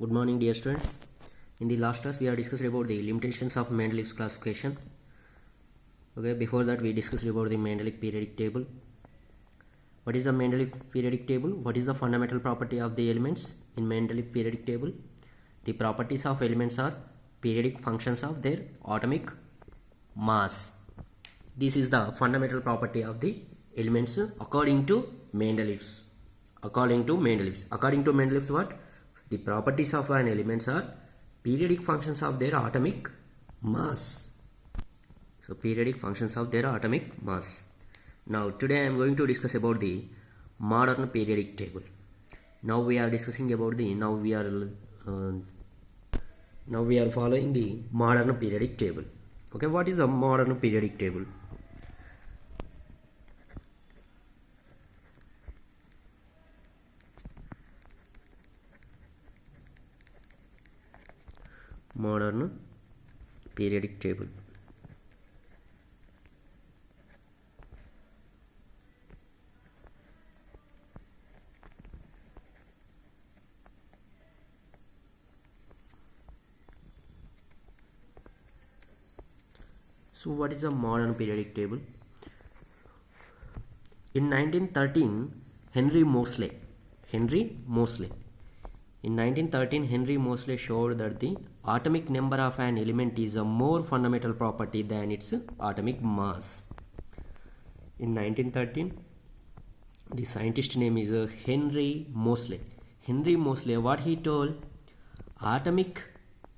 Good morning, dear students. In the last class, we have discussed about the limitations of Mendeleev's classification. Okay, before that, we discussed about the Mendeleev periodic table. What is the Mendeleev periodic table? What is the fundamental property of the elements in Mendeleev periodic table? The properties of elements are periodic functions of their atomic mass. This is the fundamental property of the elements according to Mendeleev's. According to Mendeleev's what? The properties of an elements are periodic functions of their atomic mass. So periodic functions of their atomic mass. Now today I am going to discuss about the modern periodic table. Now we are discussing about the now we are following the modern periodic table. Okay, what is a modern periodic table? Modern periodic table. So what is a modern periodic table? In 1913, Henry Moseley. In 1913, Henry Moseley showed that the atomic number of an element is a more fundamental property than its atomic mass. In 1913, the scientist name is Henry Moseley. Henry Moseley, what he told? Atomic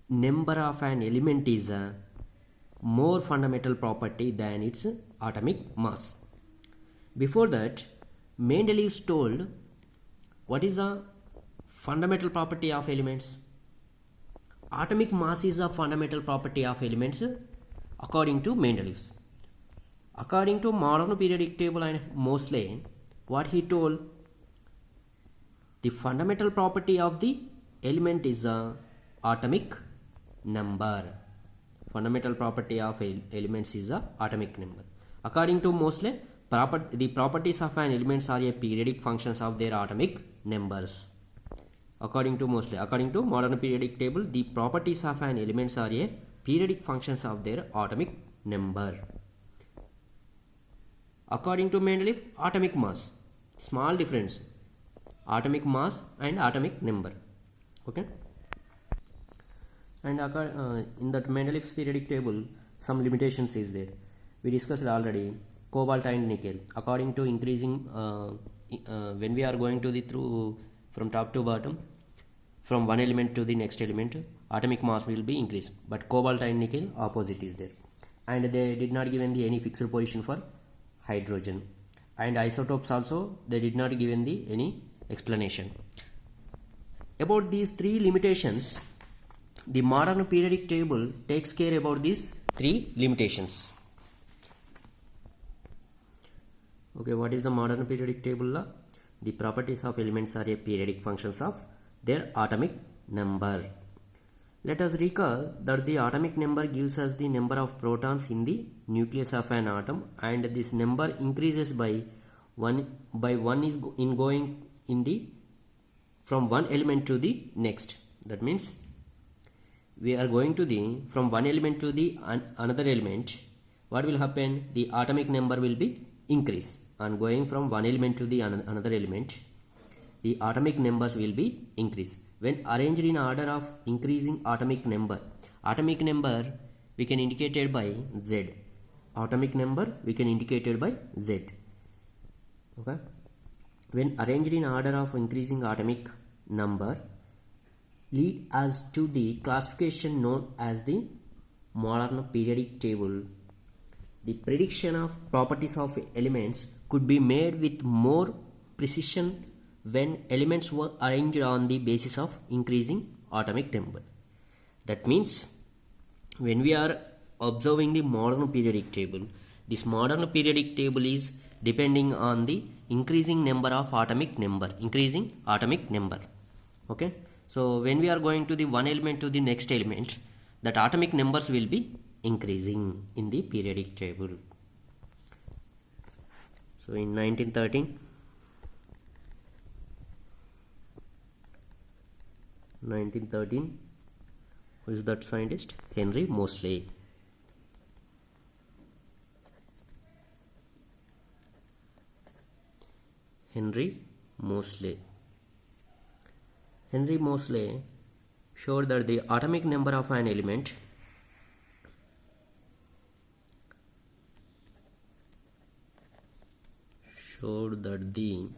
number of an element is a more fundamental property than its atomic mass. Before that, Mendeleev told what is the fundamental property of elements. Atomic mass is a fundamental property of elements according to Mendeleev. According to modern periodic table and Moseley, what he told? The fundamental property of the element is a atomic number. Fundamental property of elements is a atomic number. According to Moseley, the properties of an elements are a periodic functions of their atomic numbers. According to Moseley, according to modern periodic table, the properties of an elements are a periodic functions of their atomic number. According to Mendeleev, atomic mass, small difference, atomic mass and atomic number. Okay. And in that Mendeleev's periodic table, some limitations is there. We discussed already cobalt and nickel. According to increasing, when we are going to the through from top to bottom, from one element to the next element, atomic mass will be increased. But cobalt and nickel opposite is there. And they did not give any fixed position for hydrogen. And isotopes also, they did not give any explanation. About these three limitations, the modern periodic table takes care about these three limitations. Okay, what is the modern periodic table? The properties of elements are a periodic functions of their atomic number. Let us recall that the atomic number gives us the number of protons in the nucleus of an atom, and this number increases by one is in going in the from one element to the next. That means we are going to the from one element to the another element. What will happen? The atomic number will be increase. And going from one element to the another element, the atomic numbers will be increase. When arranged in order of increasing atomic number we can indicate it by Z. Atomic number we can indicate it by Z. Okay. When arranged in order of increasing atomic number, lead us to the classification known as the modern periodic table. The prediction of properties of elements could be made with more precision when elements were arranged on the basis of increasing atomic number. That means when we are observing the modern periodic table, this modern periodic table is depending on the increasing number of atomic number. Okay. So when we are going to the one element to the next element, that atomic numbers will be increasing in the periodic table. So in 1913, 1913. Who is that scientist? Henry Moseley. Henry Moseley. Henry Moseley showed that the atomic number of an element showed that the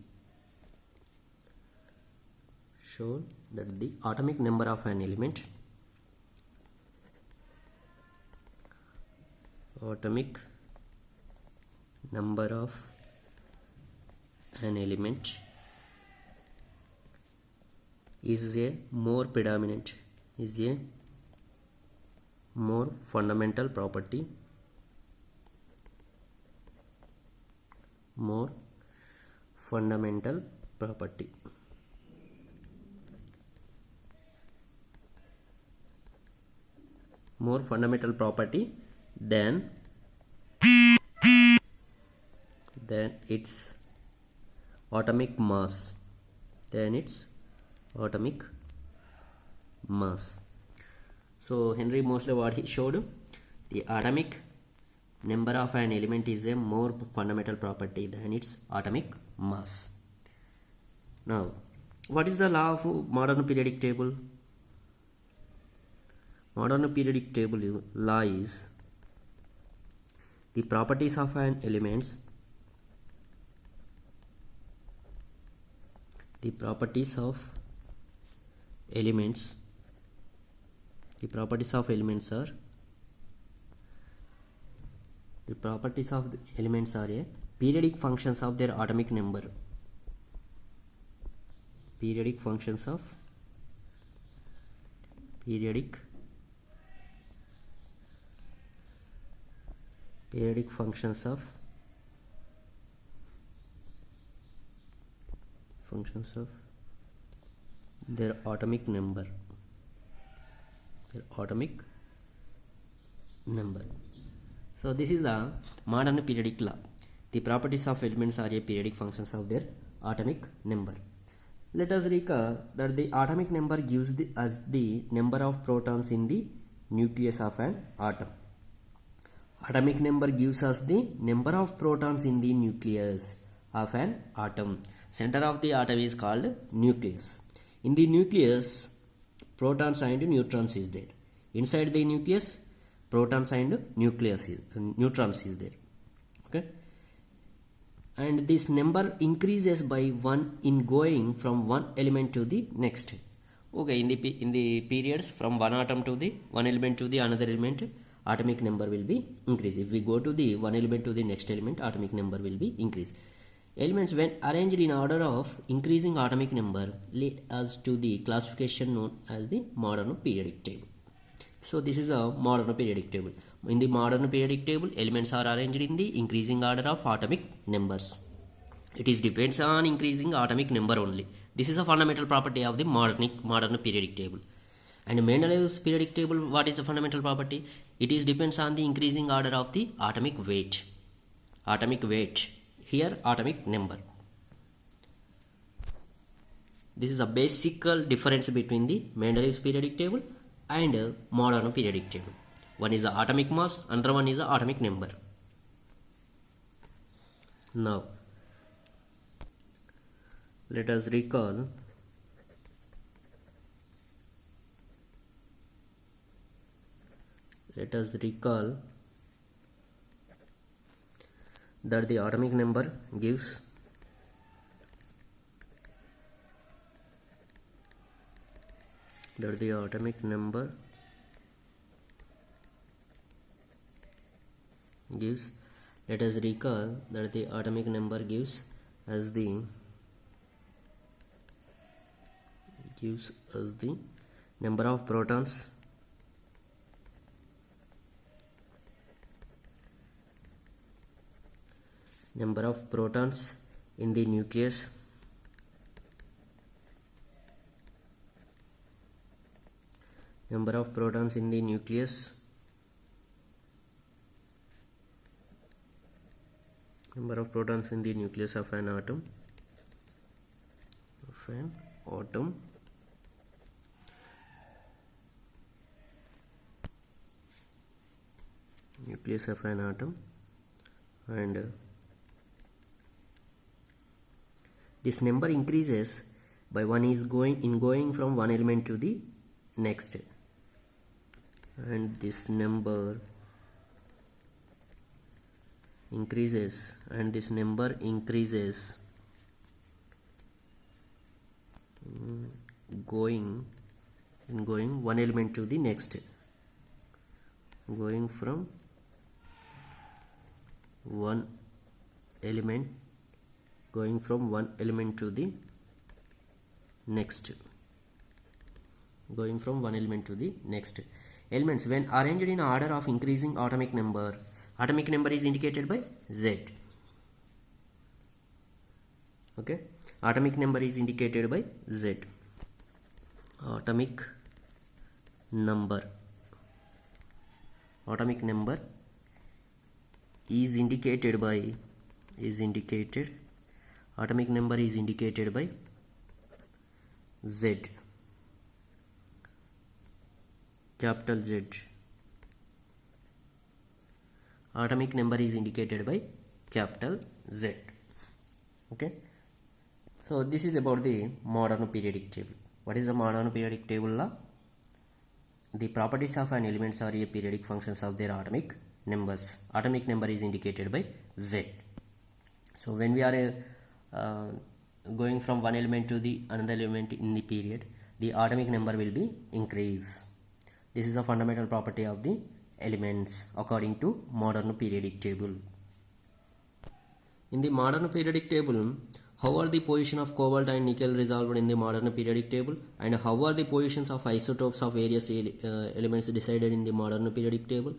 atomic number of an element is a more fundamental property than its atomic mass. So Henry Moseley, what he showed, the atomic number of an element is a more fundamental property than its atomic mass. Now, what is the law of modern periodic table? Modern periodic table law is the properties of an elements are a periodic functions of their atomic number. Periodic functions of their atomic number. So this is the modern periodic law. The properties of elements are a periodic functions of their atomic number. Let us recall that the atomic number gives us the number of protons in the nucleus of an atom. Atomic number gives us the number of protons in the nucleus of an atom. Center of the atom is called nucleus. In the nucleus, protons and neutrons is there. Inside the nucleus, protons and neutrons is there. Okay. And this number increases by 1 in going from one element to the next. Okay, in the periods from one atom to the one element to the another element, atomic number will be increased. If we go to the one element to the next element, atomic number will be increased. Elements, when arranged in order of increasing atomic number, lead us to the classification known as the modern periodic table. So this is a modern periodic table. In the modern periodic table, elements are arranged in the increasing order of atomic numbers. It is depends on increasing atomic number only. This is a fundamental property of the modern periodic table. And Mendeleev's periodic table, what is the fundamental property? It is depends on the increasing order of the atomic weight. Here atomic number. This is a basic difference between the Mendeleev's periodic table and modern periodic table. One is the atomic mass, another one is the atomic number. Now, let us recall that the atomic number gives let us recall that the atomic number gives us the number of protons in the nucleus number of protons in the nucleus of an atom nucleus of an atom, and this number increases by one is going from one element to the next, and this number increases going one element to the next, going from one element to the next, elements when arranged in order of increasing atomic number is indicated by Z. Okay, atomic number is indicated by Z. Atomic number is indicated by Z, capital Z. Atomic number is indicated by capital Z. Okay, so this is about the modern periodic table. What is the modern periodic table law? The properties of an elements are a periodic functions of their atomic numbers. Atomic number is indicated by Z. So when we are going from one element to the another element in the period, the atomic number will be increase. This is a fundamental property of the elements according to modern periodic table. In the modern periodic table, how are the position of cobalt and nickel resolved in the modern periodic table, and how are the positions of isotopes of various elements decided in the modern periodic table,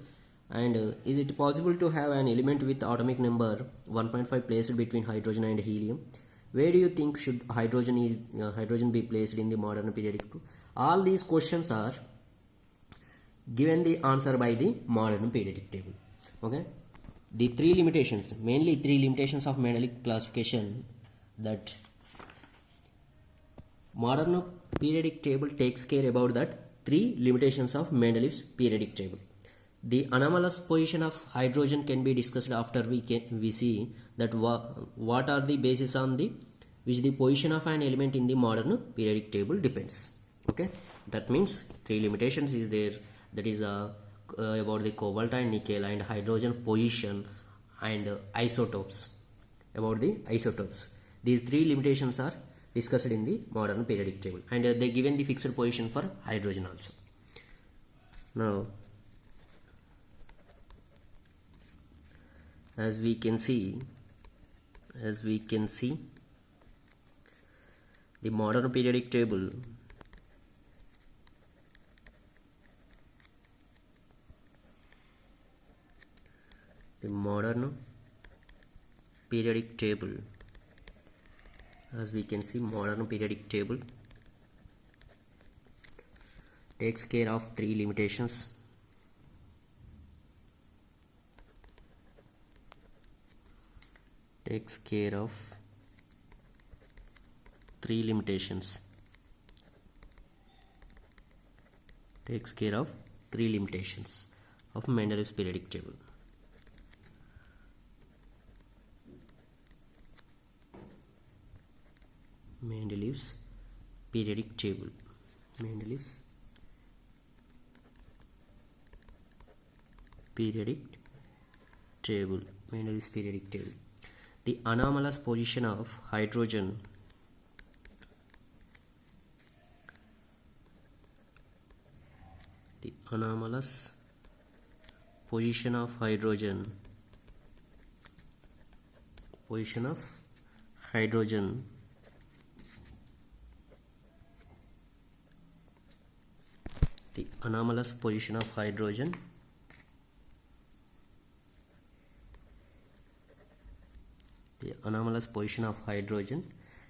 and is it possible to have an element with atomic number 1.5 placed between hydrogen and helium? Where do you think should hydrogen be placed in the modern periodic table? All these questions are given the answer by the modern periodic table. Okay, the mainly three limitations of Mendeleev classification, that modern periodic table takes care about that three limitations of Mendeleev's periodic table. The anomalous position of hydrogen can be discussed after we see that what are the bases on which the position of an element in the modern periodic table depends. Okay, that means three limitations is there, that is about the cobalt and nickel and hydrogen position and isotopes. About the isotopes, these three limitations are discussed in the modern periodic table, and they given the fixed position for hydrogen also. Now, as we can see, the modern periodic table as we can see, modern periodic table takes care of three limitations. Takes care of three limitations of Mendeleev's periodic table. Mendeleev's periodic table. The anomalous position of hydrogen The anomalous position of hydrogen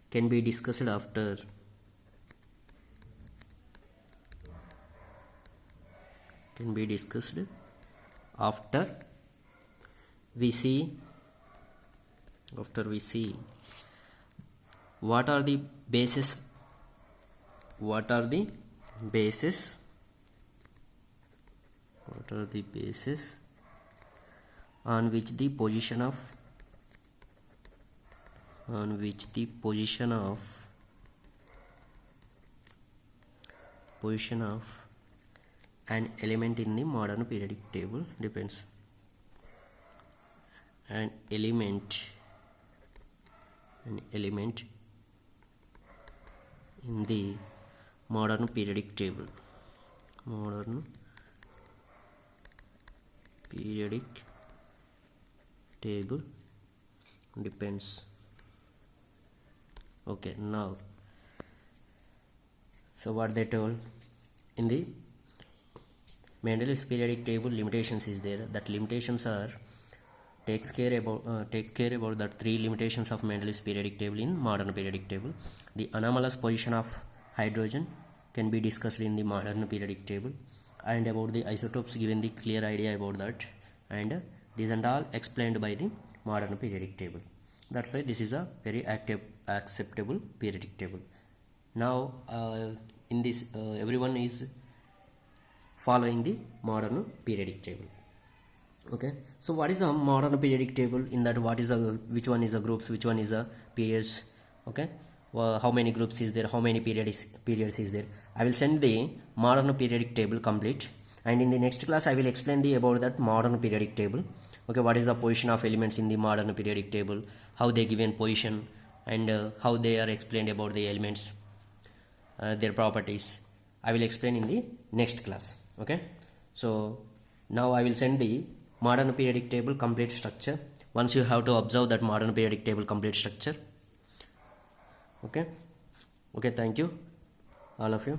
can be discussed after we see what are the bases on which the position of an element in the modern periodic table depends. An element in the modern periodic table depends. Okay, now so what they told in the Mendel's periodic table, limitations is there. That limitations are take care about that three limitations of Mendel's periodic table in modern periodic table. The anomalous position of hydrogen can be discussed in the modern periodic table, and about the isotopes given the clear idea about that, and these and all explained by the modern periodic table. That's why this is a very acceptable periodic table. Now in this everyone is following the modern periodic table. Okay, so what is a modern periodic table? In that, what is which one is the groups, which one is the periods? Okay, how many groups is there, how many periods is there? I will send the modern periodic table complete, and in the next class I will explain about that modern periodic table. Okay, what is the position of elements in the modern periodic table, how they given position, and how they are explained about the elements, their properties. I will explain in the next class. Okay, so now I will send the modern periodic table complete structure. Once you have to observe that modern periodic table complete structure. Okay, thank you all of you.